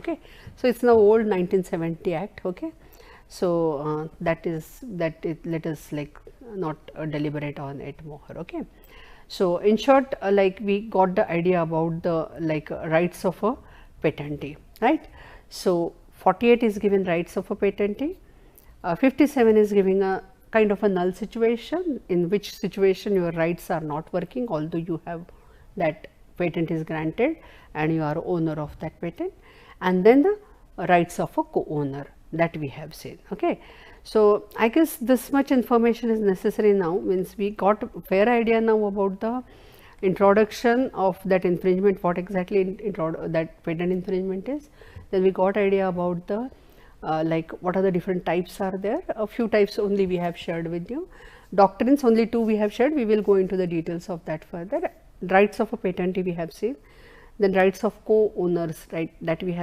Okay, so it's now old 1970 Act. Okay, so let us like not deliberate on it more. Okay, so in short, like we got the idea about the like rights of a patentee, right? So 48 is given rights of a patentee. 57 is giving a kind of a null situation, in which situation your rights are not working, although you have that patent is granted and you are owner of that patent. And then the rights of a co-owner that we have seen. Okay, so I guess this much information is necessary now, means we got a fair idea now about the introduction of that infringement, what exactly that patent infringement is. Then we got idea about the like what are the different types are there. A few types only we have shared with you. Doctrines only 2 we have shared. We will go into the details of that further. Rights of a patentee we have seen. Then rights of co-owners, right, that we have